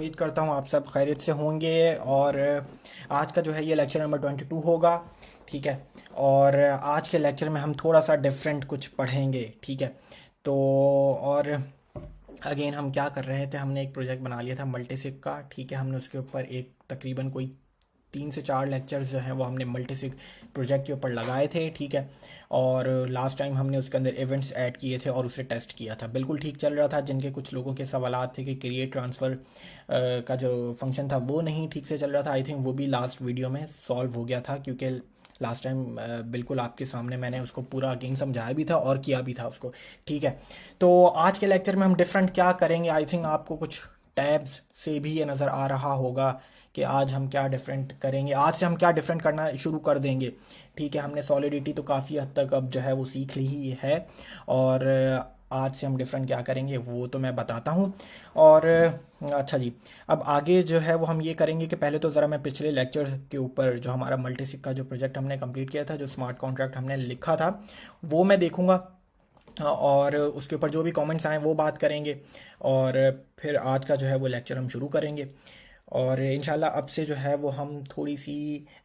उम्मीद करता हूँ आप सब खैरियत से होंगे। और आज का जो है ये लेक्चर नंबर 22 होगा। ठीक है। और आज के लेक्चर में हम थोड़ा सा डिफरेंट कुछ पढ़ेंगे। ठीक है। तो और अगेन हम क्या कर रहे थे, हमने एक प्रोजेक्ट बना लिया था मल्टीसिक का। ठीक है। हमने उसके ऊपर एक तकरीबन कोई 3 से 4 लेक्चर्स जो हैं वो हमने मल्टीसिक प्रोजेक्ट के ऊपर लगाए थे। ठीक है। और लास्ट टाइम हमने उसके अंदर इवेंट्स ऐड किए थे और उसे टेस्ट किया था, बिल्कुल ठीक चल रहा था। जिनके कुछ लोगों के सवालात थे कि क्रिएट ट्रांसफ़र का जो फंक्शन था वो नहीं ठीक से चल रहा था, आई थिंक वो भी लास्ट वीडियो में सॉल्व हो गया था, क्योंकि लास्ट टाइम बिल्कुल आपके सामने मैंने उसको पूरा अगेन समझाया भी था और किया भी था उसको। ठीक है। तो आज के लेक्चर में हम डिफरेंट क्या करेंगे, आई थिंक आपको कुछ टैब्स से भी ये नज़र आ रहा होगा कि आज हम क्या डिफरेंट करेंगे, आज से हम क्या डिफरेंट करना शुरू कर देंगे। ठीक है। हमने सॉलिडिटी तो काफ़ी हद तक अब जो है वो सीख ली ही है, और आज से हम डिफरेंट क्या करेंगे वो तो मैं बताता हूँ। और अच्छा जी, अब आगे जो है वो हम ये करेंगे कि पहले तो ज़रा मैं पिछले लेक्चर के ऊपर जो हमारा मल्टीसिक का जो प्रोजेक्ट हमने कंप्लीट किया था, जो स्मार्ट कॉन्ट्रैक्ट हमने लिखा था, वो मैं देखूंगा। और उसके ऊपर जो भी कमेंट्स आए वो बात करेंगे। और फिर आज का जो है वो लेक्चर हम शुरू करेंगे। और इंशाल्लाह अब से जो है वो हम थोड़ी सी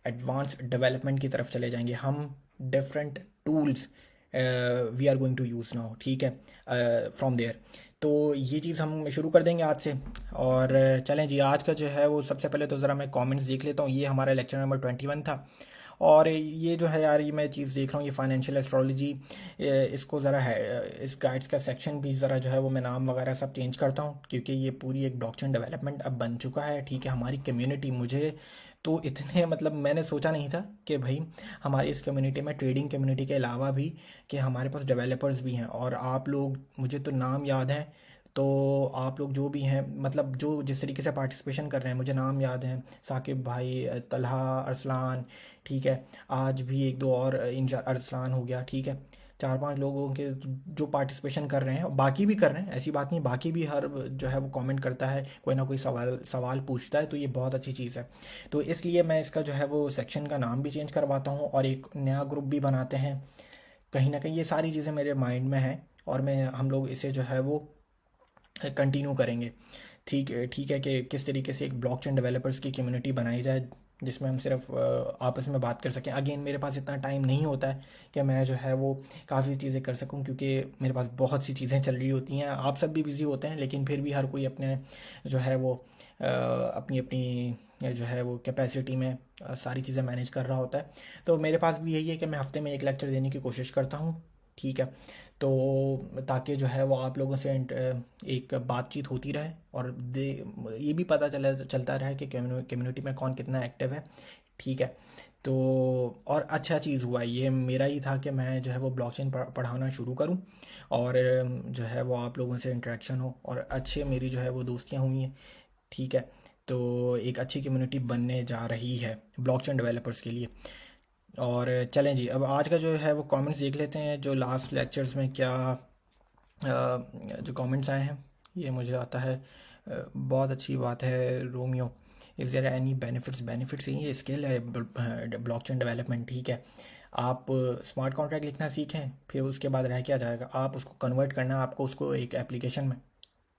एडवांस डेवलपमेंट की तरफ चले जाएंगे। हम different tools we are going to use now. ठीक है। फ्रॉम देयर तो ये चीज़ हम शुरू कर देंगे आज से। और चलें जी, आज का जो है वो सबसे पहले तो ज़रा मैं कमेंट्स देख लेता हूँ। ये हमारा लेक्चर नंबर 21 था। और ये जो है यार, ये मैं चीज़ देख रहा हूँ, ये फाइनेंशियल एस्ट्रोलॉजी, इसको ज़रा है, इस गाइड्स का सेक्शन भी ज़रा जो है वो मैं नाम वगैरह सब चेंज करता हूँ, क्योंकि ये पूरी एक ब्लॉकचेन डेवलपमेंट अब बन चुका है। ठीक है। हमारी कम्युनिटी, मुझे तो इतने मतलब मैंने सोचा नहीं था कि भाई हमारी इस कम्युनिटी में, ट्रेडिंग कम्युनिटी के अलावा भी, कि हमारे पास डेवलपर्स भी हैं। और आप लोग, मुझे तो नाम याद हैं, तो आप लोग जो भी हैं, मतलब जो जिस तरीके से पार्टिसिपेशन कर रहे हैं, मुझे नाम याद हैं, साकिब भाई, तलहा, अरसलान। ठीक है। आज भी एक दो और अरसलान हो गया। ठीक है। 4-5 लोगों के जो पार्टिसिपेशन कर रहे हैं, बाकी भी कर रहे हैं, ऐसी बात नहीं, बाकी भी हर जो है वो कमेंट करता है, कोई ना कोई सवाल सवाल पूछता है, तो ये बहुत अच्छी चीज़ है। तो इसलिए मैं इसका जो है वो सेक्शन का नाम भी चेंज करवाता हूँ और एक नया ग्रुप भी बनाते हैं। कहीं ना कहीं ये सारी चीज़ें मेरे माइंड में हैं, और मैं हम लोग इसे जो है वो कंटिन्यू करेंगे। ठीक है कि किस तरीके से एक ब्लॉकचेन डेवलपर्स की कम्युनिटी बनाई जाए, जिसमें हम सिर्फ आपस में बात कर सकें। अगेन मेरे पास इतना टाइम नहीं होता है कि मैं जो है वो काफ़ी चीज़ें कर सकूं, क्योंकि मेरे पास बहुत सी चीज़ें चल रही होती हैं। आप सब भी बिज़ी होते हैं, लेकिन फिर भी हर कोई अपने जो है वो अपनी अपनी जो है वो कैपेसिटी में सारी चीज़ें मैनेज कर रहा होता है। तो मेरे पास भी यही है कि मैं हफ्ते में एक लेक्चर देने की कोशिश करता हूँ। ठीक है। तो ताकि जो है वो आप लोगों से एक बातचीत होती रहे, और दे ये भी पता चलता रहे कि कम्युनिटी में कौन कितना एक्टिव है। ठीक है। तो और अच्छा चीज़ हुआ, ये मेरा ही था कि मैं जो है वो ब्लॉकचेन पढ़ाना शुरू करूं, और जो है वो आप लोगों से इंटरेक्शन हो, और अच्छे मेरी जो है वो दोस्तियां हुई हैं। ठीक है। तो एक अच्छी कम्युनिटी बनने जा रही है ब्लॉकचेन डेवलपर्स के लिए। और चलें जी, अब आज का जो है वो कमेंट्स देख लेते हैं, जो लास्ट लेक्चर्स में क्या जो कमेंट्स आए हैं। ये मुझे आता है। बहुत अच्छी बात है Romeo. Is there any benefits? Benefits ये स्किल है ब्लॉकचेन डेवलपमेंट। ठीक है। आप स्मार्ट कॉन्ट्रैक्ट लिखना सीखें, फिर उसके बाद रह क्या जाएगा, आप उसको कन्वर्ट करना, आपको उसको एक एप्लीकेशन में।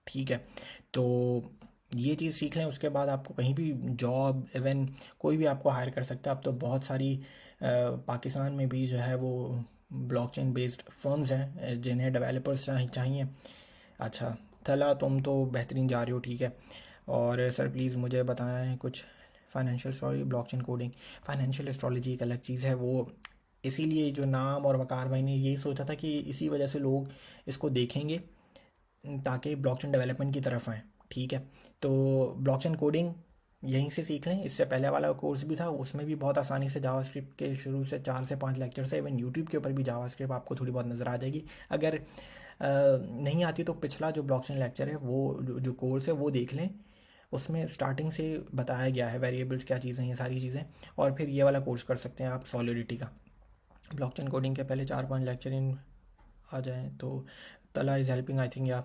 ठीक है। तो ये चीज़ सीख लें, उसके बाद आपको कहीं भी जॉब, इवन कोई भी आपको हायर कर सकता है। अब तो बहुत सारी पाकिस्तान में भी जो है वो ब्लॉकचेन बेस्ड फर्म्स हैं जिन्हें डेवलपर्स चाहिए। अच्छा, थला तुम तो बेहतरीन जा रहे हो। ठीक है। और सर प्लीज़ मुझे बताएं कुछ financial astrology, blockchain coding. Financial astrology एक अलग चीज़ है वो, इसीलिए जो नाम, और वकार भाई ने यही सोचा था कि इसी वजह से लोग इसको देखेंगे, ताकि ब्लॉकचेन डेवलपमेंट की तरफ आएँ। ठीक है। तो ब्लॉकचेन कोडिंग यहीं से सीख लें। इससे पहले वाला कोर्स भी था, उसमें भी बहुत आसानी से जावास्क्रिप्ट के शुरू से 4 से 5 लेक्चर से, इवन यूट्यूब के ऊपर भी जावास्क्रिप्ट आपको थोड़ी बहुत नज़र आ जाएगी। अगर नहीं आती तो पिछला जो ब्लॉकचेन लेक्चर है वो जो कोर्स है वो देख लें, उसमें स्टार्टिंग से बताया गया है वेरिएबल्स क्या चीज़ें हैं, ये सारी चीज़ें। और फिर ये वाला कोर्स कर सकते हैं आप सॉलिडिटी का। ब्लॉकचेन कोडिंग के पहले 4-5 लेक्चर इन आ जाएँ तो तला इज़ हेल्पिंग आई थिंक, या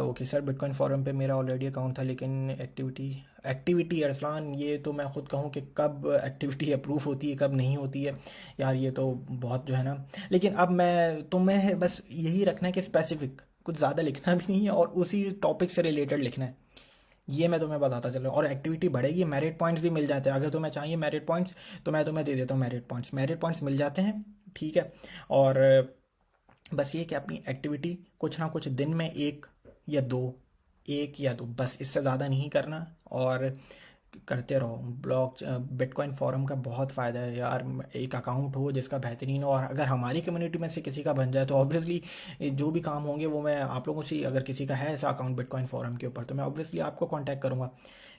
ओके सर। बिटकॉइन फोरम पे मेरा ऑलरेडी अकाउंट था, लेकिन एक्टिविटी अरसलान, ये तो मैं ख़ुद कहूँ कि कब एक्टिविटी अप्रूव होती है कब नहीं होती है यार, ये तो बहुत जो है ना। लेकिन अब मैं तुम्हें बस यही रखना है कि स्पेसिफिक कुछ ज़्यादा लिखना भी नहीं है, और उसी टॉपिक से रिलेटेड लिखना है। ये मैं तुम्हें बताता चलूँ। और एक्टिविटी बढ़ेगी, मेरिट पॉइंट्स भी मिल जाते हैं। अगर तुम्हें चाहिए मेरिट पॉइंट्स तो मैं तुम्हें दे देता हूँ मेरिट पॉइंट्स मिल जाते हैं। ठीक है। और बस ये कि अपनी एक्टिविटी कुछ ना कुछ दिन में या दो एक या दो, बस इससे ज़्यादा नहीं करना। और करते रहो। बिटकॉइन फोरम का बहुत फ़ायदा है यार। एक अकाउंट हो जिसका बेहतरीन हो, और अगर हमारी कम्युनिटी में से किसी का बन जाए तो ऑब्वियसली जो भी काम होंगे वो मैं आप लोगों से, अगर किसी का है ऐसा अकाउंट बिटकॉइन फोरम के ऊपर, तो मैं ऑब्वियसली आपको कांटेक्ट करूंगा।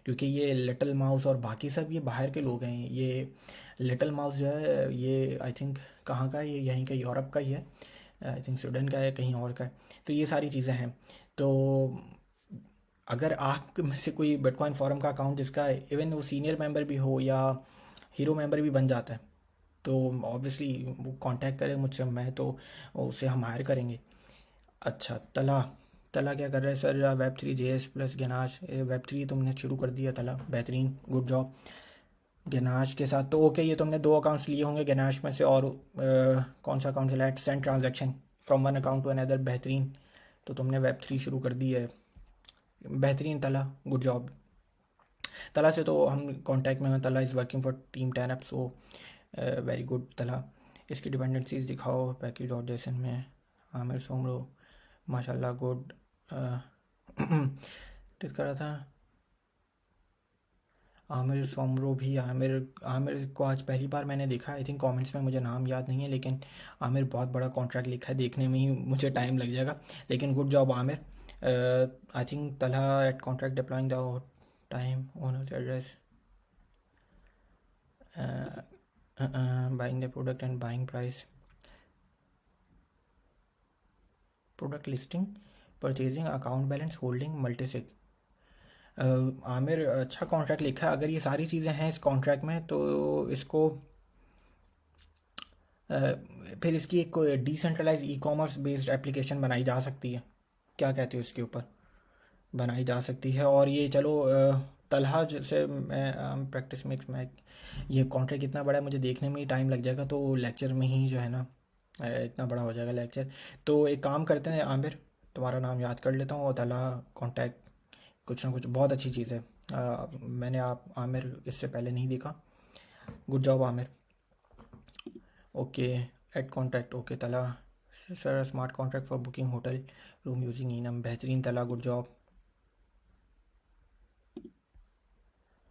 क्योंकि ये लिटिल माउस और बाकी सब ये बाहर के लोग हैं। ये लिटिल माउस जो है ये आई थिंक कहाँ का है, ये यहीं का यूरोप का ही है। आई थिंक स्वीडन का है, कहीं और का है। तो ये सारी चीज़ें हैं। तो अगर आप में से कोई बिटकॉइन फोरम का अकाउंट जिसका इवन वो सीनियर मेंबर भी हो या हीरो मेंबर भी बन जाता है, तो ऑब्वियसली वो कांटेक्ट करे मुझसे, मैं तो उसे हम हायर करेंगे। अच्छा, तला। तला क्या कर रहा है sir? Web 3 JS plus ganache. Web 3 तुमने शुरू कर दिया तला, बेहतरीन, गुड जॉब। गनाश के साथ तो ओके, ये तुमने 2 अकाउंट्स लिए होंगे गनाश में से। और कौन सा अकाउंट चला है? Send transaction from one account to another, बेहतरीन। तो तुमने वेब 3 शुरू कर दी है, बेहतरीन तला, गुड जॉब। तला से तो हम कांटेक्ट में हैं। तला is working for team 10 up, so very good तला। इसकी डिपेंडेंसीज दिखाओ पैकेज और जेसन में। आमिर सोमरो, माशाल्लाह, गुड। किस कर रहा था? आमिर सोमरो भी, आमिर आमिर को आज पहली बार मैंने देखा। आई थिंक कमेंट्स में, मुझे नाम याद नहीं है, लेकिन आमिर बहुत बड़ा कॉन्ट्रैक्ट लिखा है, देखने में ही मुझे टाइम लग जाएगा। लेकिन good job Aamir. I think Talha at contract deploying the time owners address, buying the product and buying price, product listing, purchasing, account balance, holding, multisig. Aamir अच्छा कॉन्ट्रैक्ट लिखा है। अगर ये सारी चीज़ें हैं इस कॉन्ट्रैक्ट में तो इसको अ, फिर इसकी एक decentralise e commerce based application बनाई जा सकती है। क्या कहते हो इसके ऊपर? बनाई जा सकती है। और ये चलो तलहा से मैं प्रैक्टिस मिक्स में, ये कॉन्ट्रैक्ट इतना बड़ा है, मुझे देखने में ही टाइम लग जाएगा, तो लेक्चर में ही जो है ना इतना बड़ा हो जाएगा लेक्चर। तो एक काम करते हैं आमिर, तुम्हारा नाम याद कर लेता हूँ, और तलहा कॉन्टैक्ट कुछ ना कुछ बहुत अच्छी चीज़ है। मैंने आप आमिर इससे पहले नहीं देखा। Good job Aamir. Okay, add contact, okay Talha. Sir, smart contract for booking hotel room using enum, बेहतरीन तला, गुड जॉब।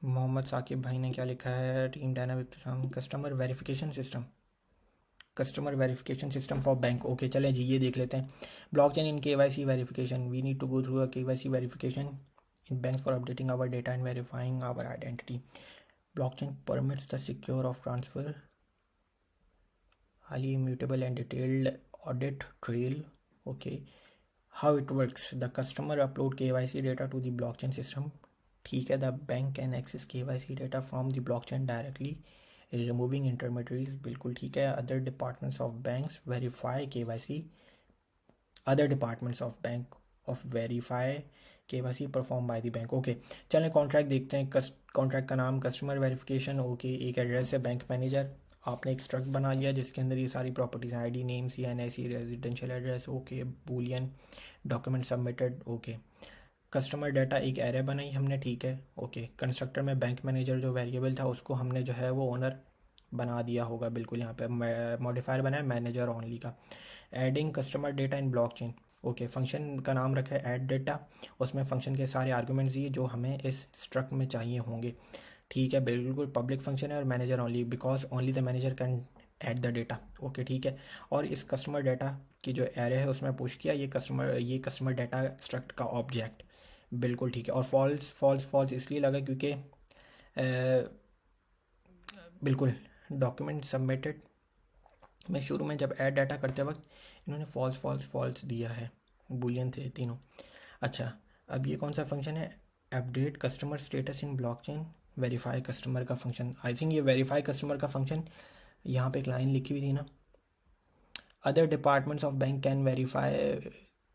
मोहम्मद साकिब भाई ने क्या लिखा है? Team dynamic customer verification system for bank. Okay, चलें जी, ये देख लेते हैं। Blockchain in KYC verification, we need to go through a KYC verification in banks for updating our data and verifying our identity. Blockchain permits the secure of transfer, highly immutable and detailed audit trail. Okay, how it works? The customer upload KYC data to the blockchain system. ठीक है, the bank can access KYC data from the blockchain directly, removing intermediaries. बिल्कुल ठीक है। Other departments of banks verify KYC. Other departments of bank of verify KYC perform by the bank. Okay, चलें contract देखते हैं। Contract का नाम customer verification. Okay, एक address है बैंक मैनेजर। आपने एक स्ट्रक्ट बना लिया जिसके अंदर ये सारी properties, ID, name, CNIC, residential address. Okay, Boolean, document submitted. Okay, customer data एक एरे बनाई हमने, ठीक है। ओके, कंस्ट्रक्टर में बैंक मैनेजर जो वेरिएबल था उसको हमने जो है वो ओनर बना दिया होगा। बिल्कुल, यहाँ पे मॉडिफायर बनाया मैनेजर ओनली का। एडिंग कस्टमर डेटा इन ब्लॉकचेन। ओके, फंक्शन का नाम रखा है ऐड डेटा। उसमें फंक्शन के सारे आर्गुमेंट्स दिए जो हमें इस स्ट्रक्ट में चाहिए होंगे। ठीक है, बिल्कुल पब्लिक फंक्शन है और manager only, because only the manager can add the data. Okay, ठीक है। और इस कस्टमर डाटा की जो एरे है उसमें पुश किया ये कस्टमर डाटा स्ट्रक्ट का ऑब्जेक्ट। बिल्कुल ठीक है। और फॉल्स फॉल्स फॉल्स इसलिए लगा क्योंकि बिल्कुल डॉक्यूमेंट सबमिटेड में शुरू में जब ऐड डाटा करते वक्त इन्होंने फॉल्स फॉल्स फॉल्स दिया है, बूलियन थे तीनों। अच्छा, अब ये कौन सा फंक्शन है? Update customer status in blockchain, verify customer का फंक्शन। आई थिंक ये वेरीफाई कस्टमर का फंक्शन, यहाँ पे एक लाइन लिखी हुई थी ना, other departments of bank can verify.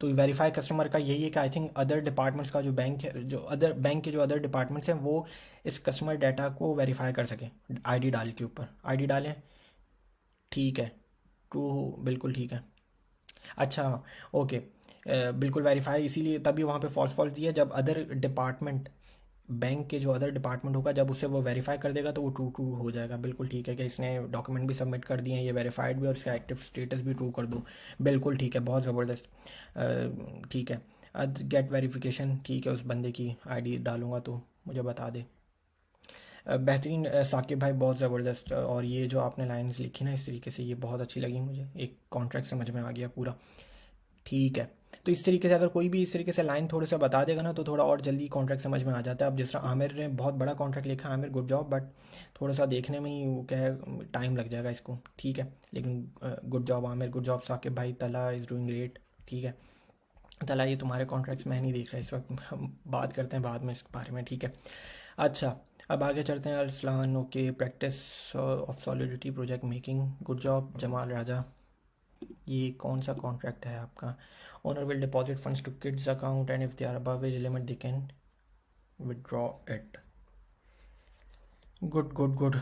तो वेरीफाई कस्टमर का यही है कि आई थिंक अदर डिपार्टमेंट्स का जो बैंक है, जो अदर बैंक के जो अदर डिपार्टमेंट्स हैं वो इस कस्टमर डाटा को वेरीफाई कर सकें। ID डाल के ऊपर ID डालें, ठीक है। टू, बिल्कुल ठीक है। अच्छा, ओके, बिल्कुल वेरीफाई, इसीलिए तभी वहाँ पे फॉल्स फॉल्स दिया जब अदर डिपार्टमेंट बैंक के जो अदर डिपार्टमेंट होगा जब उसे वो वेरीफाई कर देगा तो वो ट्रू ट्रू हो जाएगा। बिल्कुल ठीक है कि इसने डॉक्यूमेंट भी सबमिट कर दिए हैं, ये वेरीफाइड भी, और इसका एक्टिव स्टेटस भी ट्रू कर दो। बिल्कुल ठीक है, बहुत ज़बरदस्त। ठीक है, गेट वेरिफिकेशन, ठीक है, उस बंदे की आईडी डालूंगा तो मुझे बता दे। बेहतरीन साकिब भाई, बहुत ज़बरदस्त। और ये जो आपने लाइंस लिखी ना इस तरीके से, ये बहुत अच्छी लगी मुझे, एक कॉन्ट्रैक्ट समझ में आ गया पूरा। ठीक है, तो इस तरीके से अगर कोई भी इस तरीके से लाइन थोड़े से बता देगा ना तो थोड़ा और जल्दी कॉन्ट्रैक्ट समझ में आ जाता है। अब जिस तरह आमिर ने बहुत बड़ा कॉन्ट्रैक्ट लिखा है, आमिर गुड जॉब, बट थोड़ा सा देखने में ही वो क्या है, टाइम लग जाएगा इसको। ठीक है, लेकिन good job Aamir, good job Saqib भाई, तला इज़ डूइंग ग्रेट। ठीक है, तला ये तुम्हारे कॉन्ट्रैक्ट्स मैं नहीं देख रहा इस वक्त, हम बात करते हैं बाद में इस बारे में। ठीक है, अच्छा, अब आगे चलते हैं। Arsalan, okay, practice of solidity project making, good job Jamal Raja. ये कौन सा कॉन्ट्रैक्ट है आपका? Owner will deposit funds to kids account and if they are above age limit they can withdraw it. Good good good,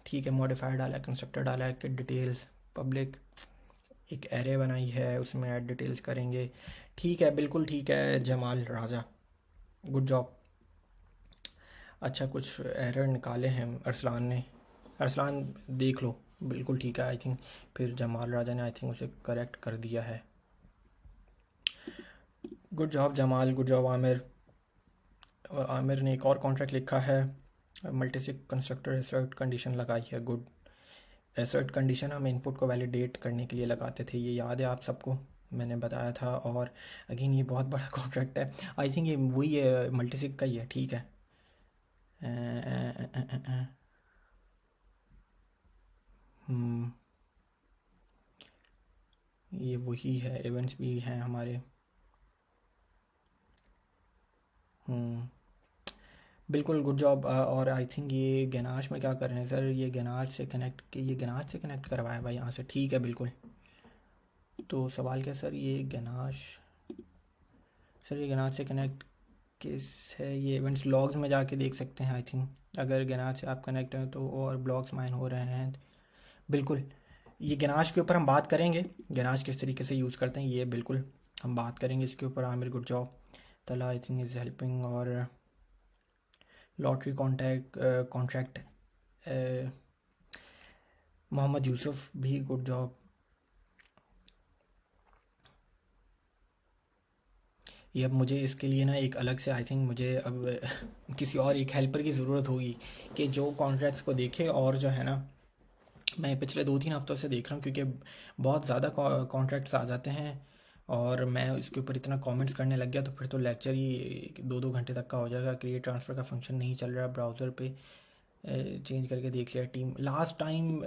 ठीक है, मॉडिफायर डाला है, constructor डाला है, किड डिटेल्स पब्लिक, एक एरे बनाई है उसमें ऐड डिटेल्स करेंगे। ठीक है, बिल्कुल ठीक है जमाल राजा, गुड जॉब। अच्छा, कुछ एरर निकाले हैं अरसलान ने, अरसलान देख लो, बिल्कुल ठीक है आई थिंक। फिर जमाल राजा ने आई थिंक उसे करेक्ट कर दिया है। Good job Jamal, good job Aamir. Aamir ने एक और कॉन्ट्रैक्ट लिखा है, मल्टीसिक कंस्ट्रक्टर एसर्ट कंडीशन लगाई है। गुड, एसर्ट कंडीशन हम इनपुट को वैलिडेट करने के लिए लगाते थे, ये याद है आप सबको, मैंने बताया था। और अगेन ये बहुत बड़ा कॉन्ट्रैक्ट है, आई थिंक ये वही है, मल्टीसिक का ही है। ठीक है, हम्म, ये वही है, इवेंट्स भी हैं हमारे। हम्म, बिल्कुल गुड जॉब। और आई थिंक ये गनाश में क्या कर रहे हैं सर, ये गनाश से कनेक्ट, कि ये गनाश से कनेक्ट करवाया भाई यहाँ से। ठीक है, बिल्कुल। तो सवाल क्या सर, ये गनाश, सर ये गनाश से कनेक्ट किस है? ये इवेंट्स लॉग्स में जाके देख सकते हैं आई थिंक, अगर गनाश से आप कनेक्ट हैं तो, और ब्लॉग्स माइन हो रहे हैं। बिल्कुल, ये गनाश के ऊपर हम बात करेंगे, गनाश किस तरीके से यूज़ करते हैं ये बिल्कुल हम बात करेंगे इसके ऊपर। आमिर गुड जॉब, तला आई थिंक इज़ हेल्पिंग, और लॉटरी कॉन्ट्रैक्ट मोहम्मद यूसुफ भी गुड जॉब। ये अब मुझे इसके लिए ना एक अलग से आई थिंक मुझे अब किसी और एक हेल्पर की ज़रूरत होगी कि जो कॉन्ट्रैक्ट्स को देखे। और जो है ना, मैं पिछले 2-3 हफ्तों से देख रहा हूँ क्योंकि बहुत ज़्यादा कॉन्ट्रैक्ट्स आ जाते हैं और मैं इसके ऊपर इतना कमेंट्स करने लग गया तो फिर तो लेक्चर ही 2-2 घंटे तक का हो जाएगा। क्रिएट ट्रांसफ़र का फंक्शन नहीं चल रहा ब्राउज़र पे, चेंज करके देख लिया team last time.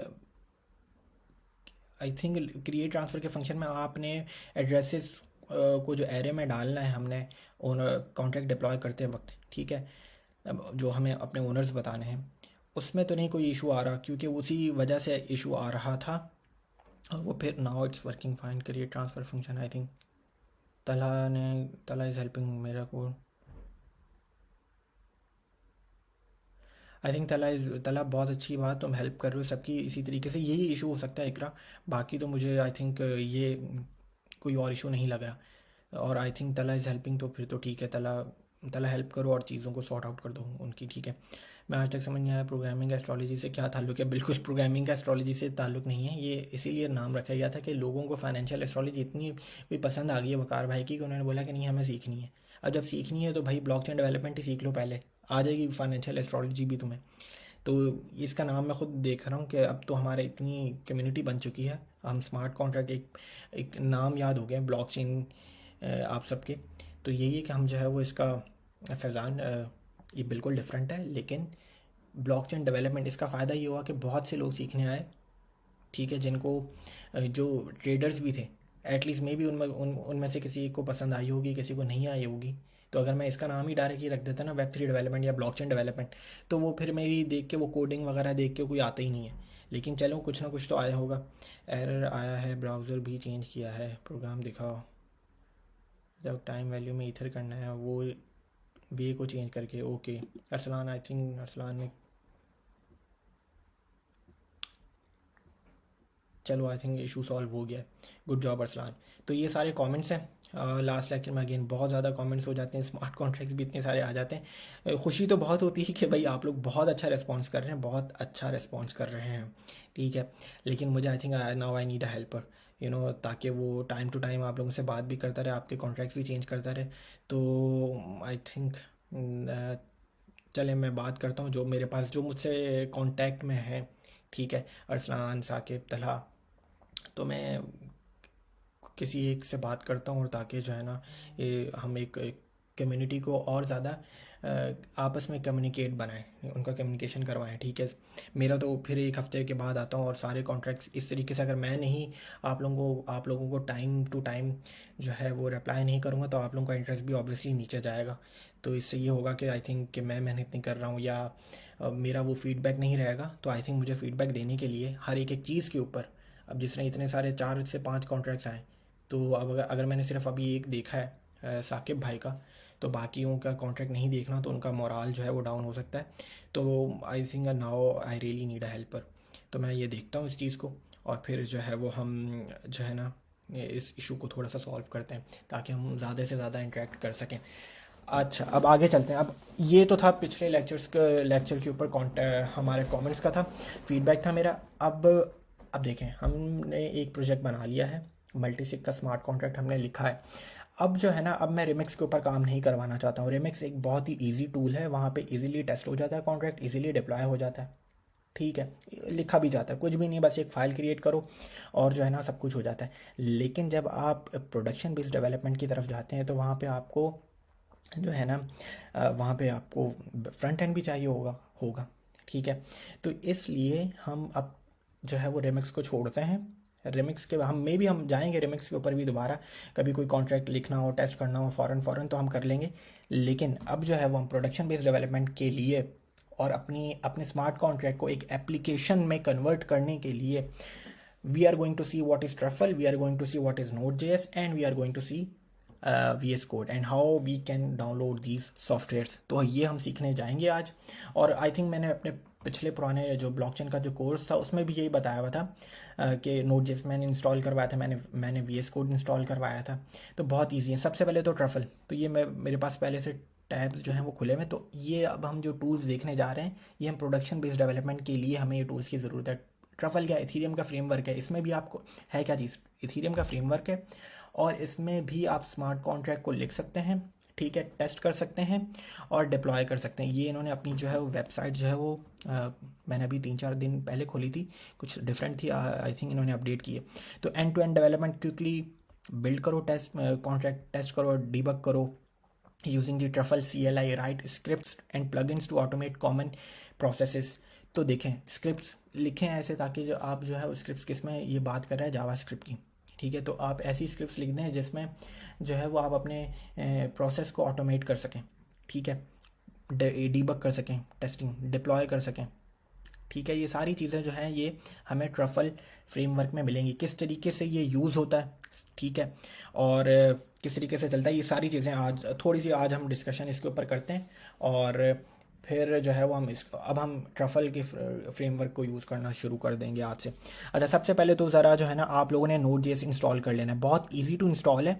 I think create transfer के फंक्शन में आपने एड्रेसेस को जो एरे में डालना है हमने ओनर कॉन्ट्रैक्ट डिप्लॉय करते वक्त, ठीक है, अब जो हमें अपने ओनर्स बताने हैं उसमें तो नहीं कोई इशू आ रहा क्योंकि उसी वजह से इशू आ रहा था। और वो फिर now it's working fine create transfer function. I think तला ने, तला इज़ हेल्पिंग मेरा को, आई थिंक तला बहुत अच्छी बात, तुम हेल्प कर रहे हो सबकी इसी तरीके से, यही इशू हो सकता है इकरा। बाकी तो मुझे आई थिंक ये कोई और इशू नहीं लग रहा। और आई थिंक तला इज़ हेल्पिंग तो फिर तो ठीक है, तला तला हेल्प करो और चीज़ों को सॉर्ट आउट कर दो उनकी। ठीक है, मैं आज तक समझ नहीं आया प्रोग्रामिंग एस्ट्रोलॉजी से क्या ताल्लुक है। बिल्कुल प्रोग्रामिंग का एस्ट्रोलॉजी से ताल्लुक नहीं है, ये इसीलिए नाम रखा गया था कि लोगों को फाइनेंशियल एस्ट्रोलॉजी इतनी भी पसंद आ गई है वकार भाई की कि उन्होंने बोला कि नहीं हमें सीखनी है। अब जब सीखनी है तो भाई ब्लॉकचेन डेवलपमेंट ही सीख लो पहले, आ जाएगी फाइनेंशियल एस्ट्रोलॉजी भी तुम्हें। तो इसका नाम मैं खुद देख रहा हूँ कि अब तो हमारे इतनी कम्युनिटी बन चुकी है, हम स्मार्ट कॉन्ट्रैक्ट एक नाम याद हो गया ब्लॉकचेन आप सबके। तो यही है कि हम जो है वो इसका फैज़ान, ये बिल्कुल डिफरेंट है लेकिन ब्लॉकचेन डेवलपमेंट इसका फ़ायदा ये हुआ कि बहुत से लोग सीखने आए, ठीक है, जिनको जो ट्रेडर्स भी थे एटलीस्ट मे भी उनमें से किसी को पसंद आई होगी, किसी को नहीं आई होगी। तो अगर मैं इसका नाम ही डायरेक्ट ही रख देता ना वेब 3 डेवलपमेंट या ब्लॉकचेन डेवलपमेंट, तो वो फिर मेरी देख के वो कोडिंग वगैरह देख के कोई आता ही नहीं है। लेकिन चलो कुछ ना कुछ तो आया होगा। एरर आया है, ब्राउज़र भी चेंज किया है, प्रोग्राम दिखाओ, जब टाइम वैल्यू में ईथर करना है वो वे को चेंज करके। Okay Arsalan, I think Arsalan ने, चलो आई थिंक इशू सॉल्व हो गया। Good job Arsalan. तो ये सारे कमेंट्स हैं, लास्ट लेक्चर में अगेन बहुत ज़्यादा कमेंट्स हो जाते हैं, स्मार्ट कॉन्ट्रैक्ट्स भी इतने सारे आ जाते हैं। खुशी तो बहुत होती है कि भाई आप लोग बहुत अच्छा रिस्पॉन्स कर रहे हैं, बहुत अच्छा रिस्पॉन्स कर रहे हैं, ठीक है। लेकिन मुझे I think now I need a helper, ताकि वो टाइम टू टाइम आप लोगों से बात भी करता रहे, आपके कॉन्ट्रैक्ट्स भी चेंज करता रहे। तो आई थिंक चले मैं बात करता हूँ जो मेरे पास, जो मुझसे कांटेक्ट में है, ठीक है, अरसलान, साकिब, तलहा। तो मैं किसी एक से बात करता हूँ, और ताकि जो है ना ये हम एक कम्युनिटी को और ज़्यादा आपस में कम्युनिकेट बनाएं, उनका कम्युनिकेशन करवाएं, ठीक है। मेरा तो फिर एक हफ्ते के बाद आता हूँ, और सारे कॉन्ट्रैक्ट्स इस तरीके से, अगर मैं नहीं आप लोगों को टाइम टू टाइम जो है वो रिप्लाई नहीं करूँगा, तो आप लोगों का इंटरेस्ट भी ऑब्वियसली नीचे जाएगा। तो इससे ये होगा कि आई थिंक कि मैं मेहनत नहीं कर रहा हूँ, या मेरा वो फीडबैक नहीं रहेगा। तो आई थिंक मुझे फीडबैक देने के लिए हर एक एक चीज़ के ऊपर, अब जिस तरह इतने सारे 4 से 5 कॉन्ट्रैक्ट्स आए, तो अब अगर मैंने सिर्फ अभी एक देखा है साकिब भाई का, तो बाकियों का कॉन्ट्रैक्ट नहीं देखना, तो उनका मोराल जो है वो डाउन हो सकता है। तो I think now I really need a helper. तो मैं ये देखता हूँ इस चीज़ को, और फिर जो है वो हम जो है ना इस इशू को थोड़ा सा सॉल्व करते हैं, ताकि हम ज़्यादा से ज़्यादा इंटरेक्ट कर सकें। अच्छा, अब आगे चलते हैं। अब ये तो था पिछले लेक्चर के ऊपर हमारे कमेंट्स का था, फीडबैक था मेरा। अब देखें, हमने एक प्रोजेक्ट बना लिया है, मल्टीसिग का स्मार्ट कॉन्ट्रैक्ट हमने लिखा है। अब जो है ना, अब मैं रिमिक्स के ऊपर काम नहीं करवाना चाहता हूँ। रिमिक्स एक बहुत ही ईजी टूल है, वहाँ पे इजीली टेस्ट हो जाता है कॉन्ट्रैक्ट, इजीली डिप्लॉय हो जाता है, ठीक है। लिखा भी जाता है, कुछ भी नहीं, बस एक फ़ाइल क्रिएट करो और जो है ना सब कुछ हो जाता है। लेकिन जब आप प्रोडक्शन बेस्ड डेवलपमेंट की तरफ जाते हैं, तो वहाँ पे आपको जो है ना वहाँ पे आपको फ्रंट एंड भी चाहिए होगा, ठीक है। तो इसलिए हम अब जो है वो रिमिक्स को छोड़ते हैं। रिमिक्स के हम जाएंगे रिमिक्स के ऊपर भी दोबारा, कभी कोई कॉन्ट्रैक्ट लिखना हो, टेस्ट करना हो फ़ौरन फ़ौरन, तो हम कर लेंगे। लेकिन अब जो है वो हम प्रोडक्शन बेस्ड डेवलपमेंट के लिए, और अपने स्मार्ट कॉन्ट्रैक्ट को एक एप्लीकेशन में कन्वर्ट करने के लिए, we are going to see what is Truffle, we are going to see what is Node JS, and we are going to see VS code, and how we can download these softwares. तो ये हम सीखने जाएंगे आज। और I think मैंने अपने पिछले पुराने जो ब्लॉकचेन का जो कोर्स था उसमें भी यही बताया हुआ था कि नोड जेएस मैंने इंस्टॉल करवाया था, मैंने VS कोड इंस्टॉल करवाया था। तो बहुत ईजी है। सबसे पहले तो ट्रफल, तो ये मेरे पास पहले से टैब्स जो हैं वो खुले में। तो ये अब हम जो टूल्स देखने जा रहे हैं, ये हम प्रोडक्शन बेस्ड डेवलपमेंट के लिए हमें ये टूल्स की ज़रूरत है। ट्रफल क्या है? इथीरियम का फ्रेमवर्क है। इसमें भी आपको है क्या चीज़? इथीरियम का फ्रेमवर्क है, और इसमें भी आप स्मार्ट कॉन्ट्रैक्ट को लिख सकते हैं, ठीक है, टेस्ट कर सकते हैं और डिप्लॉय कर सकते हैं। ये इन्होंने अपनी जो है वो वेबसाइट जो है वो मैंने अभी 3-4 दिन पहले खोली थी, कुछ डिफरेंट थी, आई थिंक इन्होंने अपडेट की है। तो end to end development quickly build करो, टेस्ट कॉन्ट्रैक्ट टेस्ट करो, डीबग करो using the Truffle CLI, write scripts and plugins to automate common processes. तो देखें, स्क्रिप्ट्स लिखें ऐसे ताकि जो आप जो है स्क्रिप्ट्स किसमें ये बात कर रहा है, जावा स्क्रिप्ट की, ठीक है। तो आप ऐसी स्क्रिप्ट्स लिख दें जिसमें जो है वो आप अपने प्रोसेस को ऑटोमेट कर सकें, ठीक है, डीबग कर सकें, टेस्टिंग डिप्लॉय कर सकें, ठीक है। ये सारी चीज़ें जो हैं ये हमें ट्रफल फ्रेमवर्क में मिलेंगी। किस तरीके से ये यूज़ होता है, ठीक है, और किस तरीके से चलता है, ये सारी चीज़ें आज हम डिस्कशन इसके ऊपर करते हैं। और फिर जो है वो अब हम ट्रफल के फ्रेमवर्क को यूज़ करना शुरू कर देंगे आज से। अच्छा, सबसे पहले तो ज़रा जो है ना आप लोगों ने नोड जेएस इंस्टॉल कर लेना है। बहुत ईजी टू इंस्टॉल है,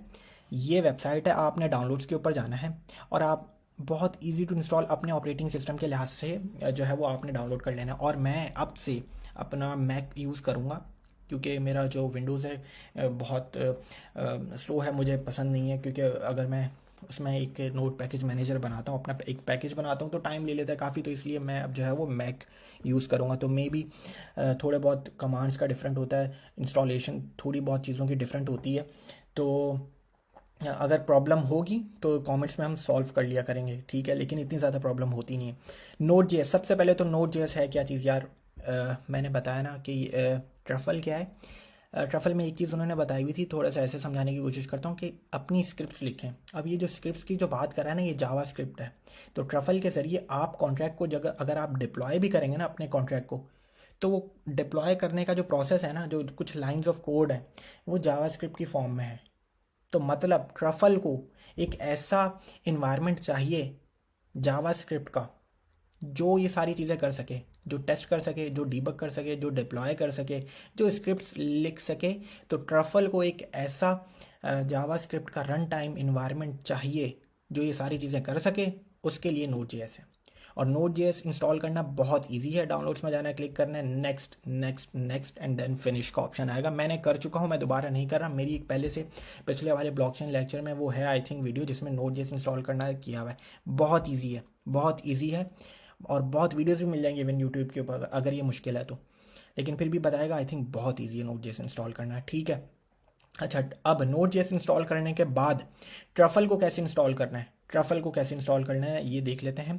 ये वेबसाइट है, आपने डाउनलोड्स के ऊपर जाना है, और आप बहुत इजी टू इंस्टॉल अपने ऑपरेटिंग सिस्टम के लिहाज से जो है वो आपने डाउनलोड कर लेना है। और मैं अब से अपना मैक यूज़ करूँगा, क्योंकि मेरा जो विंडोज़ है बहुत स्लो है, मुझे पसंद नहीं है। क्योंकि अगर मैं उसमें एक नोट पैकेज मैनेजर बनाता हूँ, अपना एक पैकेज बनाता हूँ, तो टाइम ले लेता है काफ़ी। तो इसलिए मैं अब जो है वो मैक यूज़ करूँगा। तो मे बी थोड़े बहुत कमांड्स का डिफरेंट होता है, इंस्टॉलेशन थोड़ी बहुत चीज़ों की डिफरेंट होती है। तो अगर प्रॉब्लम होगी तो कमेंट्स में हम सॉल्व कर लिया करेंगे, ठीक है। लेकिन इतनी ज़्यादा प्रॉब्लम होती नहीं है। नोड जेएस, सबसे पहले तो नोड जेएस है क्या चीज़ यार? मैंने बताया ना कि ट्रफल क्या है। ट्रफल में एक चीज़ उन्होंने बताई हुई थी, थोड़ा सा ऐसे समझाने की कोशिश करता हूँ कि अपनी स्क्रिप्ट्स लिखें। अब ये जो स्क्रिप्ट्स की जो बात कर रहा है ना, ये जावा स्क्रिप्ट है। तो ट्रफल के ज़रिए आप कॉन्ट्रैक्ट को जगह अगर आप डिप्लॉय भी करेंगे ना अपने कॉन्ट्रैक्ट को, तो वो डिप्लॉय करने का जो प्रोसेस है ना, जो कुछ लाइन्स ऑफ कोड है, वो जावा स्क्रिप्ट की फॉर्म में है। तो मतलब ट्रफल को एक ऐसा इन्वायरमेंट चाहिए जावा स्क्रिप्ट का, जो ये सारी चीज़ें कर सके, जो टेस्ट कर सके, जो डीबग कर सके, जो डिप्लॉय कर सके, जो स्क्रिप्ट्स लिख सके, तो ट्रफल को एक ऐसा जावा स्क्रिप्ट का रन टाइम इन्वायरमेंट चाहिए जो ये सारी चीज़ें कर सके। उसके लिए नोड जेएस है, और नोड जेएस इंस्टॉल करना बहुत इजी है। डाउनलोड्स में जाना है, क्लिक करना है, next next next and then finish का ऑप्शन आएगा। मैंने कर चुका हूँ, मैं दोबारा नहीं कर रहा। मेरी एक पहले से पिछले वाले ब्लॉकचेन लेक्चर में वो है आई थिंक वीडियो, जिसमें नोड जेएस इंस्टॉल करना किया हुआ है। बहुत ईजी है, बहुत ईजी है, और बहुत वीडियोज़ भी मिल जाएंगे इवन यूट्यूब के ऊपर अगर ये मुश्किल है तो। लेकिन फिर भी बताएगा, आई थिंक बहुत ईजी है नोड जेएस इंस्टॉल करना है, ठीक है। अच्छा, अब नोड जेएस इंस्टॉल करने के बाद ट्रफल को कैसे इंस्टॉल करना है, ट्रफल को कैसे इंस्टॉल करना है ये देख लेते हैं।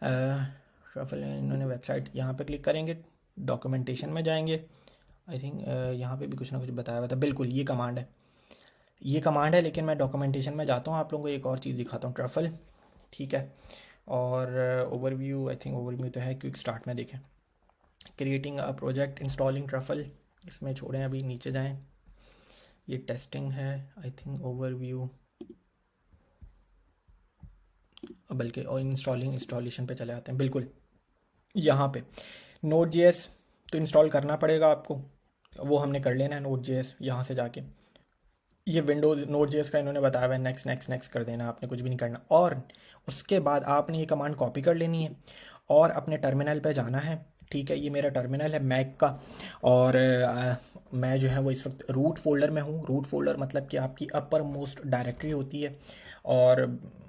ट्रफल इन्होंने वेबसाइट, यहाँ पे क्लिक करेंगे, डॉक्यूमेंटेशन में जाएंगे। आई थिंक यहाँ पे भी कुछ ना कुछ बताया हुआ था। बिल्कुल ये कमांड है, ये कमांड है, लेकिन मैं डॉक्यूमेंटेशन में जाता हूँ, आप लोगों को एक और चीज़ दिखाता हूँ। ट्रफल, ठीक है, और ओवरव्यू, आई थिंक ओवरव्यू तो है, क्विक स्टार्ट में देखें। Creating a project, installing truffle, इसमें छोड़ें, अभी नीचे जाएं। ये टेस्टिंग है, आई थिंक ओवरव्यू, बल्कि और इंस्टॉलेशन पे चले आते हैं। बिल्कुल यहाँ पे नोड जेएस तो इंस्टॉल करना पड़ेगा आपको, वो हमने कर लेना है। नोड जेएस यहाँ से जाके ये विंडोज नोड जेएस का इन्होंने बताया हुआ है, नेक्स्ट नेक्स्ट नेक्स्ट कर देना, आपने कुछ भी नहीं करना। और उसके बाद आपने ये कमांड कॉपी कर लेनी है और अपने टर्मिनल पे जाना है, ठीक है। ये मेरा टर्मिनल है मैक का, और मैं जो है वो इस वक्त रूट फोल्डर में हूँ। रूट फोल्डर मतलब कि आपकी अपर मोस्ट डायरेक्टरी होती है, और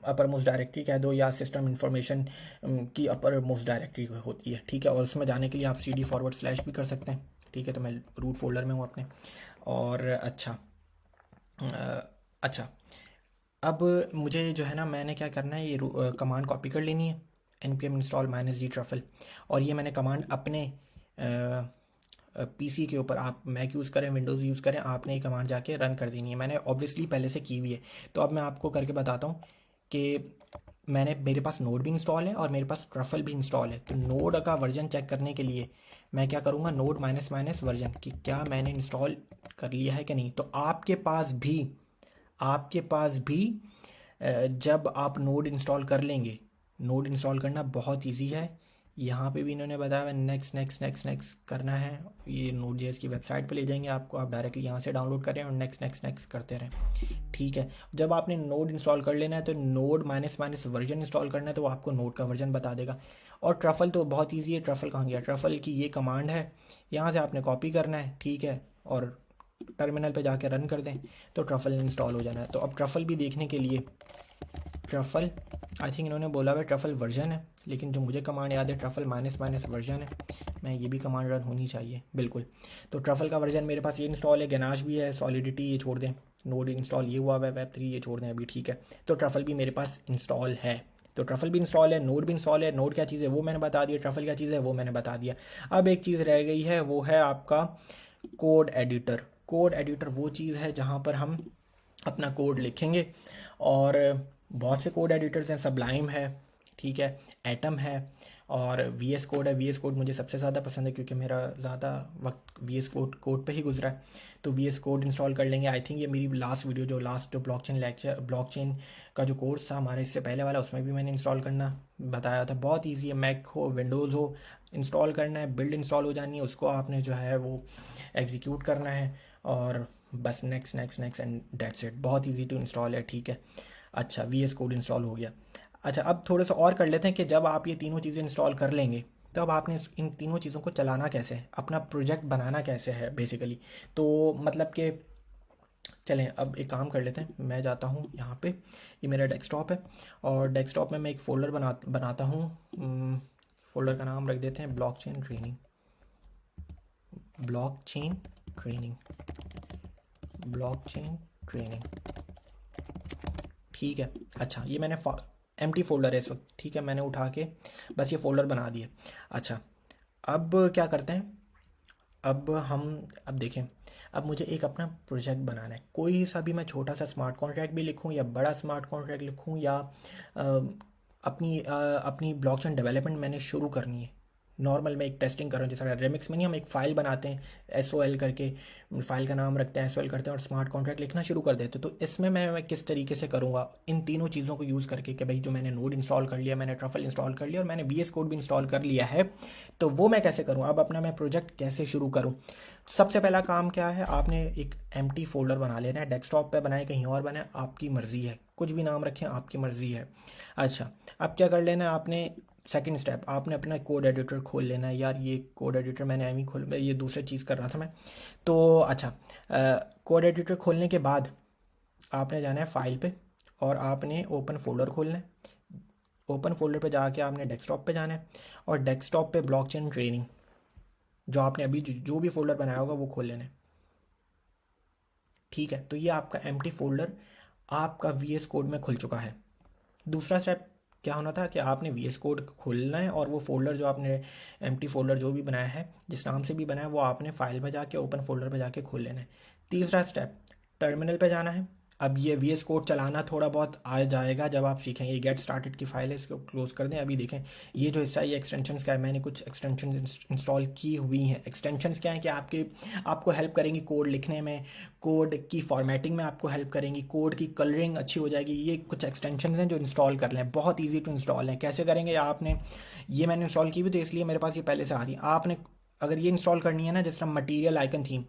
अपर मोस्ट डायरेक्टरी कह दो या सिस्टम इंफॉर्मेशन की अपर मोस्ट डायरेक्टरी होती है, ठीक है। और उसमें जाने के लिए आप cd// भी कर सकते हैं, ठीक है। तो मैं रूट फोल्डर में हूँ अपने। और अच्छा, अब मुझे जो है ना, मैंने क्या करना है, ये कमांड कॉपी कर लेनी है, npm install -d truffle। और ये मैंने कमांड अपने पीसी के ऊपर, आप मैक यूज़ करें विंडोज़ यूज़ करें, आपने ये कमांड जाके रन कर देनी है। मैंने ऑब्वियसली पहले से की हुई है, तो अब मैं आपको करके बताता हूँ कि मेरे पास नोड भी इंस्टॉल है और मेरे पास ट्रफल भी इंस्टॉल है। तो नोड का वर्जन चेक करने के लिए मैं क्या करूँगा, नोड -- वर्जन कि क्या मैंने इंस्टॉल कर लिया है कि नहीं। तो आपके पास भी जब आप नोड इंस्टॉल कर लेंगे, नोड इंस्टॉल करना बहुत इजी है। यहाँ पे भी इन्होंने बताया है नेक्स्ट नेक्स्ट नेक्स्ट नेक्स्ट करना है। ये नोड जेएस की वेबसाइट पे ले जाएंगे आपको, आप डायरेक्टली यहाँ से डाउनलोड करें और नेक्स्ट नेक्स्ट नेक्स्ट करते रहें, ठीक है। जब आपने नोड इंस्टॉल कर लेना है तो नोड -- वर्जन इंस्टॉल करना है, तो वो आपको नोड का वर्जन बता देगा। और ट्रफल तो बहुत ईजी है। ट्रफल कहाँ गया, ट्रफल की ये कमांड है, यहाँ से आपने कॉपी करना है, ठीक है, और टर्मिनल पे जाके रन कर दें तो ट्रफल इंस्टॉल हो जाना है। तो अब ट्रफल भी देखने के लिए, ट्रफल आई थिंक इन्होंने बोला हुआ ट्रफल वर्जन है, लेकिन जो मुझे कमांड याद है ट्रफल -- वर्जन है। मैं ये भी कमांड रन होनी चाहिए, बिल्कुल। तो ट्रफल का वर्जन मेरे पास ये इंस्टॉल है, गनाश भी है, सॉलिडिटी ये छोड़ दें, नोड इंस्टॉल ये हुआ है, वेब 3 ये छोड़ दें अभी, ठीक है। तो ट्रफल भी मेरे पास इंस्टॉल है, तो ट्रफल भी इंस्टॉल है, नोड भी इंस्टॉल है। नोड क्या चीज़ है वो मैंने बता दिया, ट्रफल क्या चीज़ है वो मैंने बता दिया। अब एक चीज़ रह गई है, वो है आपका कोड एडिटर। कोड एडिटर वो चीज़ है जहाँ पर हम अपना कोड लिखेंगे, और बहुत से कोड एडिटर्स हैं, सबलाइम है, ठीक है, एटम है, और VS कोड है। VS कोड मुझे सबसे ज़्यादा पसंद है क्योंकि मेरा ज़्यादा वक्त VS कोड पे ही गुजरा है, तो VS कोड इंस्टॉल कर लेंगे। आई थिंक ये मेरी लास्ट वीडियो जो ब्लॉकचेन का जो कोर्स था हमारे इससे पहले वाला, उसमें भी मैंने इंस्टॉल करना बताया था। बहुत ईजी है, मैक हो विंडोज़ हो, इंस्टॉल करना है, बिल्ड इंस्टॉल हो जानी है, उसको आपने जो है वो एग्जीक्यूट करना है, और बस next next next and that's it. बहुत ईजी टू इंस्टॉल है, ठीक है। अच्छा, VS कोड इंस्टॉल हो गया। अच्छा, अब थोड़ा सा और कर लेते हैं कि जब आप ये तीनों चीज़ें इंस्टॉल कर लेंगे तब आपने इन तीनों चीज़ों को चलाना कैसे है, अपना प्रोजेक्ट बनाना कैसे है बेसिकली। तो मतलब कि चलें अब एक काम कर लेते हैं, मैं जाता हूँ यहाँ पे, ये मेरा डेस्कटॉप है, और डेस्कटॉप में मैं एक फ़ोल्डर बनाता हूँ। फ़ोल्डर का नाम रख देते हैं blockchain training, blockchain training, blockchain training, ठीक है। अच्छा, ये मैंने एम्प्टी फोल्डर है इस वक्त, ठीक है, मैंने उठा के बस ये फ़ोल्डर बना दिया। अच्छा, अब क्या करते हैं, अब देखें, अब मुझे एक अपना प्रोजेक्ट बनाना है। कोई सा भी, मैं छोटा सा स्मार्ट कॉन्ट्रैक्ट भी लिखूं या बड़ा स्मार्ट कॉन्ट्रैक्ट लिखूं, या अपनी ब्लॉकचेन डेवलपमेंट मैंने शुरू करनी है, नॉर्मल मैं एक टेस्टिंग कर रहा हूँ, जैसा रेमिक्स में नहीं हम एक फ़ाइल बनाते हैं SOL करके, फ़ाइल का नाम रखते हैं, SOL करते हैं और स्मार्ट कॉन्ट्रैक्ट लिखना शुरू कर देते हैं। तो इसमें मैं किस तरीके से करूँगा इन तीनों चीज़ों को यूज़ करके कि भाई जो मैंने नोड इंस्टॉल कर लिया, मैंने ट्रफल इंस्टॉल कर लिया और मैंने VS कोड भी इंस्टॉल कर लिया है, तो वो मैं कैसे करूँ, अब अपना मैं प्रोजेक्ट कैसे शुरू करूँ। सबसे पहला काम क्या है, आपने एक एम्प्टी फोल्डर बना लेना है, डेस्कटॉप पे बनाए कहीं और बनाए आपकी मर्ज़ी है, कुछ भी नाम रखें आपकी मर्ज़ी है। अच्छा, अब क्या कर लेना है आपने, सेकंड स्टेप, आपने अपना कोड एडिटर खोल लेना है। यार ये कोड एडिटर मैंने एम ही खोल, ये दूसरी चीज़ कर रहा था मैं। तो अच्छा, कोड एडिटर खोलने के बाद आपने जाना है फाइल पे और आपने ओपन फोल्डर खोलना है। ओपन फोल्डर पे जाके आपने डेस्कटॉप पे जाना है और डेस्कटॉप पे ब्लॉकचेन ट्रेनिंग जो आपने अभी जो भी फोल्डर बनाया होगा वो खोल लेना है। ठीक है, तो ये आपका एम्प्टी फोल्डर आपका VS कोड में खुल चुका है। दूसरा स्टेप क्या होना था कि आपने VS कोड खोलना है और वो फोल्डर जो आपने एम्प्टी फोल्डर जो भी बनाया है, जिस नाम से भी बनाया है, वो आपने फाइल में जाके ओपन फोल्डर पे जाके खोल लेना है। तीसरा स्टेप, टर्मिनल पे जाना है। अब ये VS कोड चलाना थोड़ा बहुत आ जाएगा जब आप सीखेंगे। गेट स्टार्टेड की फाइल है, इसको क्लोज कर दें। अभी देखें ये जो हिस्सा, ये एक्सटेंशंस का है, मैंने कुछ एक्सटेंशन इंस्टॉल की हुई हैं। एक्सटेंशंस क्या है कि आपको हेल्प करेंगी कोड लिखने में, कोड की फॉर्मेटिंग में आपको हेल्प करेंगी, कोड की कलरिंग अच्छी हो जाएगी। ये कुछ एक्सटेंशंस हैं जो इंस्टॉल कर लें, बहुत ईजी टू इंस्टॉल है। कैसे करेंगे आपने, ये मैंने इंस्टॉल की हुई तो इसलिए मेरे पास ये पहले से आ रही है। आपने अगर ये इंस्टॉल करनी है ना, जिस तरह मटीरियल आइकन थीम,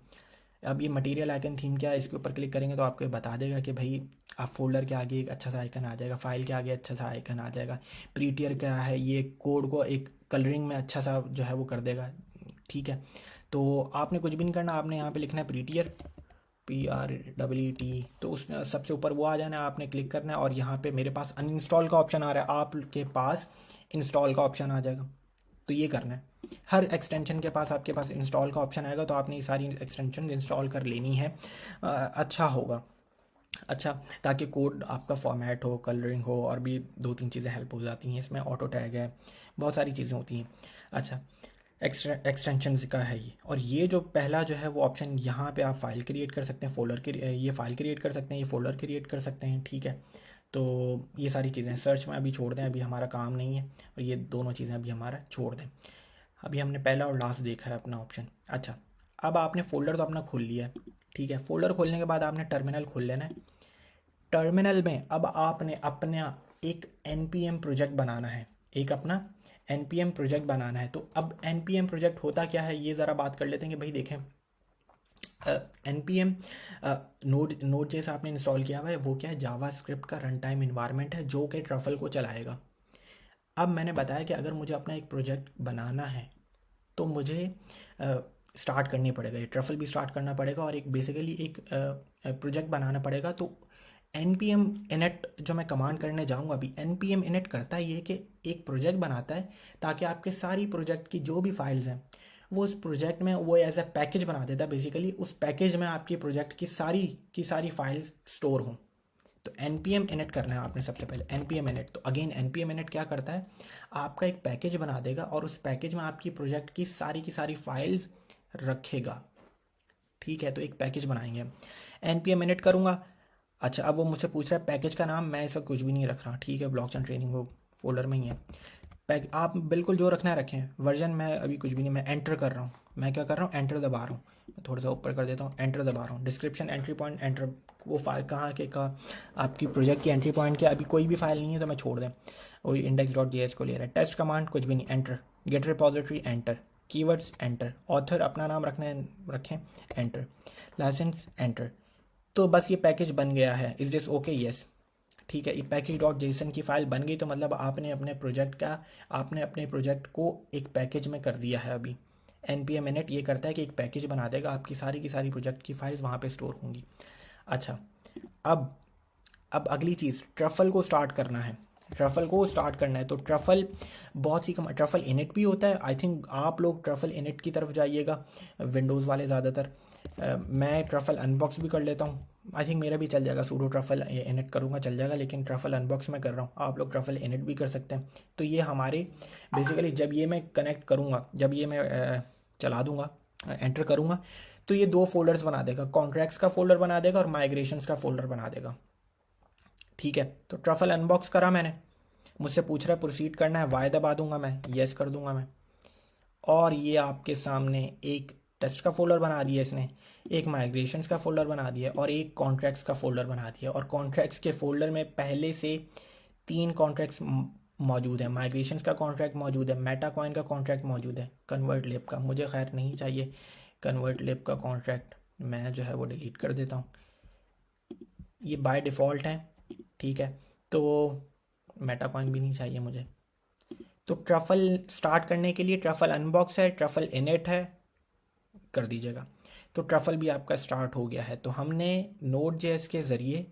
अब ये मटेरियल आइकन थीम क्या है, इसके ऊपर क्लिक करेंगे तो आपको ये बता देगा कि भाई आप फोल्डर के आगे एक अच्छा सा आइकन आ जाएगा, फाइल के आगे अच्छा सा आइकन आ जाएगा। प्रीटियर क्या है, ये कोड को एक कलरिंग में अच्छा सा जो है वो कर देगा। ठीक है, तो आपने कुछ भी नहीं करना, आपने यहाँ पे लिखना है प्रीटियर, PREET, तो उस सबसे ऊपर वो आ जाना है, आपने क्लिक करना है और यहाँ पे मेरे पास अनइंस्टॉल का ऑप्शन आ रहा है, आपके पास इंस्टॉल का ऑप्शन आ जाएगा। तो ये करना है, हर एक्सटेंशन के पास आपके पास इंस्टॉल का ऑप्शन आएगा तो आपने ये सारी एक्सटेंशन इंस्टॉल कर लेनी है। अच्छा होगा, अच्छा, ताकि कोड आपका फॉर्मेट हो, कलरिंग हो, और भी दो तीन चीज़ें हेल्प हो जाती हैं इसमें, ऑटो टैग है, बहुत सारी चीज़ें होती हैं। अच्छा, एक्सटेंशन का है ये, और ये जो पहला जो है वो ऑप्शन, यहाँ पे आप फाइल क्रिएट कर सकते हैं, ये फाइल क्रिएट कर सकते हैं, ये फोल्डर क्रिएट कर सकते हैं। ठीक है, तो ये सारी चीज़ें सर्च में अभी छोड़ दें, अभी हमारा काम नहीं है, और ये दोनों चीज़ें अभी हमारा छोड़ दें। अभी हमने पहला और लास्ट देखा है अपना ऑप्शन। अच्छा, अब आपने फोल्डर तो अपना खोल लिया है। ठीक है, फोल्डर खोलने के बाद आपने टर्मिनल खोल लेना है। टर्मिनल में अब आपने अपना एक npm प्रोजेक्ट बनाना है, एक अपना npm प्रोजेक्ट बनाना है। तो अब npm प्रोजेक्ट होता क्या है, ये ज़रा बात कर लेते हैं कि भाई देखें, npm नोड जैसा आपने इंस्टॉल किया हुआ है, वो क्या है, जावास्क्रिप्ट का रन टाइम इन्वायरमेंट है जो कि ट्रफल को चलाएगा। अब मैंने बताया कि अगर मुझे अपना एक प्रोजेक्ट बनाना है तो मुझे स्टार्ट करनी पड़ेगा, ये ट्रफल भी स्टार्ट करना पड़ेगा और एक बेसिकली एक प्रोजेक्ट बनाना पड़ेगा। तो npm init जो मैं कमांड करने जाऊंगा अभी, npm init करता है ये कि एक प्रोजेक्ट बनाता है ताकि आपके सारी प्रोजेक्ट की जो भी फाइल्स हैं वो उस प्रोजेक्ट में वो एज ए पैकेज बना देता है। बेसिकली उस पैकेज में आपकी प्रोजेक्ट की सारी फाइल्स स्टोर हों। तो npm init करना है आपने सबसे पहले, npm init। तो अगेन npm init क्या करता है, आपका एक पैकेज बना देगा और उस पैकेज में आपकी प्रोजेक्ट की सारी फाइल्स रखेगा। ठीक है, तो एक पैकेज बनाएंगे हम, npm init करूँगा। अच्छा, अब वो मुझसे पूछ रहा है पैकेज का नाम, मैं इसका कुछ भी नहीं रख रहा। ठीक है, ब्लॉकचेन ट्रेनिंग वो फोल्डर में ही है। आप बिल्कुल जो रखना है रखें, वर्जन मैं अभी कुछ भी नहीं, मैं एंटर कर रहा हूँ। मैं क्या कर रहा हूँ, एंटर दबा रहा हूँ। मैं थोड़ा सा ऊपर कर देता हूँ, एंटर दबा रहा हूँ। Description, entry point, enter. वो फाइल कहाँ के का आपकी प्रोजेक्ट की एंट्री पॉइंट क्या, अभी कोई भी फाइल नहीं है तो मैं छोड़ दें, वही index.js को ले रहा है। टेस्ट कमांड कुछ भी नहीं, enter. Git repository, enter. Keywords, enter. Author अपना नाम रखना है, रखें, एंटर। Licence, enter. तो बस ये पैकेज बन गया है। Is this okay, yes. ठीक है, ये पैकेज डॉट जेसन की फाइल बन गई, तो मतलब आपने अपने प्रोजेक्ट को एक पैकेज में कर दिया है। अभी npm init ये करता है कि एक पैकेज बना देगा, आपकी की सारी प्रोजेक्ट की फाइल्स वहाँ पे स्टोर होंगी। अच्छा, अब अगली चीज़, ट्रफल को स्टार्ट करना है। तो ट्रफल बहुत सी ट्रफल इनिट भी होता है। आई थिंक आप लोग ट्रफल इनिट की तरफ जाइएगा, विंडोज़ वाले ज़्यादातर। मैं ट्रफल अनबॉक्स भी कर लेता हूँ, आई थिंक मेरा भी चल जाएगा, सूडो ट्रफल इनिट करूँगा चल जाएगा, लेकिन ट्रफल अनबॉक्स मैं कर रहा हूँ, आप लोग ट्रफल इनिट भी कर सकते हैं। तो ये हमारे बेसिकली जब ये मैं कनेक्ट करूँगा, जब ये मैं चला दूँगा, एंटर करूँगा, तो ये दो फोल्डर्स बना देगा, कॉन्ट्रैक्ट्स का फोल्डर बना देगा और माइग्रेशंस का फोल्डर बना देगा। ठीक है, तो ट्रफल अनबॉक्स करा मैंने, मुझसे पूछ रहा है प्रोसीड करना है, वाई दबा दूंगा मैं, येस कर दूंगा मैं। और ये आपके सामने एक टेस्ट का फोल्डर बना दिया इसने, एक माइग्रेशंस का फोल्डर बना दिया और एक कॉन्ट्रैक्ट्स का फोल्डर बना दिया। और कॉन्ट्रैक्ट्स के फोल्डर में पहले से 3 कॉन्ट्रैक्ट्स मौजूद है। माइग्रेशंस का कॉन्ट्रैक्ट मौजूद है, मेटा कॉइन का कॉन्ट्रैक्ट मौजूद है, कन्वर्ट लिब का मुझे खैर नहीं चाहिए। कन्वर्ट लिब का कॉन्ट्रैक्ट मैं जो है वो डिलीट कर देता हूँ, ये बाय डिफ़ॉल्ट है, ठीक है। तो मेटा कॉइन भी नहीं चाहिए मुझे। तो ट्रफल स्टार्ट करने के लिए ट्रफल अनबॉक्स है, ट्रफल इनिट है, कर दीजिएगा। तो ट्रफल भी आपका स्टार्ट हो गया है। तो हमने नोड जेएस के ज़रिए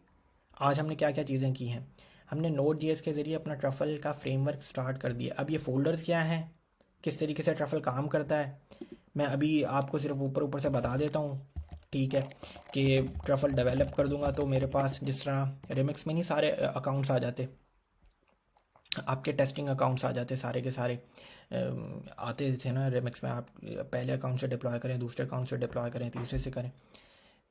आज हमने क्या क्या चीज़ें की हैं। हमने नोड जेएस के ज़रिए अपना ट्रफल का फ्रेमवर्क स्टार्ट कर दिया। अब ये फोल्डर्स क्या हैं, किस तरीके से ट्रफल काम करता है, मैं अभी आपको सिर्फ ऊपर ऊपर से बता देता हूँ, ठीक है। कि ट्रफल डेवलप कर दूंगा तो मेरे पास जिस तरह रिमिक्स में नहीं सारे अकाउंट्स आ जाते, आपके टेस्टिंग अकाउंट्स आ जाते सारे के सारे, आते थे ना रिमिक्स में, आप पहले अकाउंट से डिप्लॉय करें, दूसरे अकाउंट से डिप्लॉय करें, तीसरे से करें।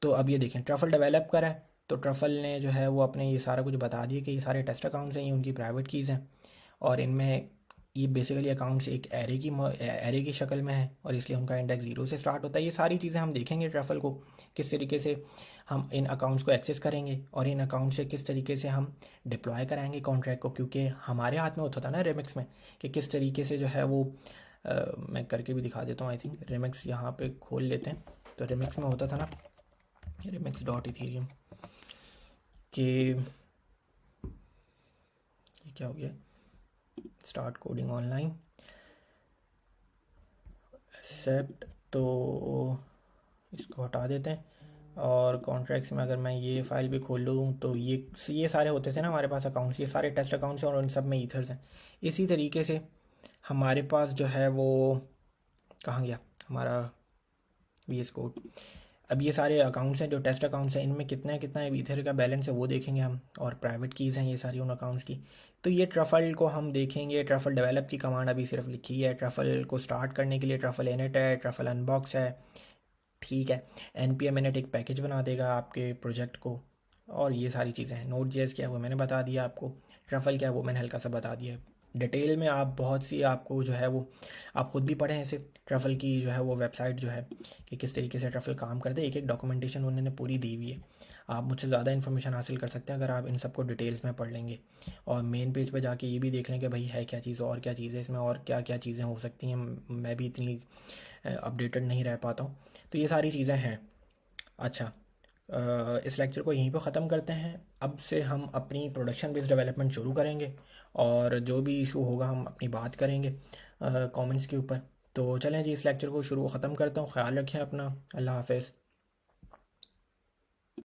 तो अब ये देखें ट्रफल डेवलप करा है, तो ट्रफल ने जो है वो अपने ये सारा कुछ बता दिया कि ये सारे टेस्ट अकाउंट्स हैं, ये उनकी प्राइवेट कीज़ हैं और इनमें ये बेसिकली अकाउंट्स एक एरे की शक्ल में है और इसलिए उनका इंडेक्स 0 से स्टार्ट होता है। ये सारी चीज़ें हम देखेंगे ट्रफल को किस तरीके से हम इन अकाउंट्स को एक्सेस करेंगे और इन अकाउंट से किस तरीके से हम डिप्लॉय कराएंगे कॉन्ट्रैक्ट को, क्योंकि हमारे हाथ में होता था ना रिमिक्स में कि किस तरीके से जो है वो मैं करके भी दिखा देता हूँ। आई थिंक रिमिक्स यहाँ पे खोल लेते हैं। तो रिमिक्स में होता था ना रिमिक्स डॉट इथीरियम कि ये क्या हो गया, स्टार्ट कोडिंग ऑनलाइन एक्सेप्ट, तो इसको हटा देते हैं। और कॉन्ट्रैक्ट्स में अगर मैं ये फाइल भी खोल लूँ तो ये सारे होते थे ना हमारे पास अकाउंट्स, ये सारे टेस्ट अकाउंट्स हैं और उन सब में ईथर्स हैं। इसी तरीके से हमारे पास जो है वो कहाँ गया हमारा VS कोड। अब ये सारे अकाउंट्स हैं जो टेस्ट अकाउंट्स हैं, इनमें कितना कितना ईथर का बैलेंस है वो देखेंगे हम, और प्राइवेट कीज़ हैं ये सारी उन अकाउंट्स की। तो ये ट्रफल को हम देखेंगे। ट्रफल डेवलप की कमांड अभी सिर्फ लिखी है, ट्रफल को स्टार्ट करने के लिए ट्रफल इनिट है, ट्रफल अनबॉक्स है, ठीक है। npm init एक पैकेज बना देगा आपके प्रोजेक्ट को, और ये सारी चीज़ें हैं। नोड जेएस क्या है वो मैंने बता दिया आपको, ट्रफल क्या है वो मैंने हल्का सा बता दिया। डिटेल में आप बहुत सी आपको जो है वो आप खुद भी पढ़ें ऐसे ट्रफल की जो है वो वेबसाइट जो है कि किस तरीके से ट्रफल काम करते हैं, एक एक डॉक्यूमेंटेशन उन्होंने पूरी दी हुई है। आप मुझसे ज़्यादा इन्फॉर्मेशन हासिल कर सकते हैं अगर आप इन सबको डिटेल्स में पढ़ लेंगे और मेन पेज पे जाके ये भी देख लें कि भाई है क्या चीज़ और क्या चीज़ है इसमें और क्या क्या चीज़ें हो सकती हैं। मैं भी इतनी अपडेटेड नहीं रह पाता हूँ। तो ये सारी चीज़ें हैं। अच्छा, इस लेक्चर को यहीं पर ख़त्म करते हैं। अब से हम अपनी प्रोडक्शन बेस्ड डेवलपमेंट शुरू करेंगे और जो भी इशू होगा हम अपनी बात करेंगे कमेंट्स के ऊपर। तो चलें जी, इस लेक्चर को ख़त्म करता हूँ। ख्याल रखें अपना। अल्लाह हाफ़िज़।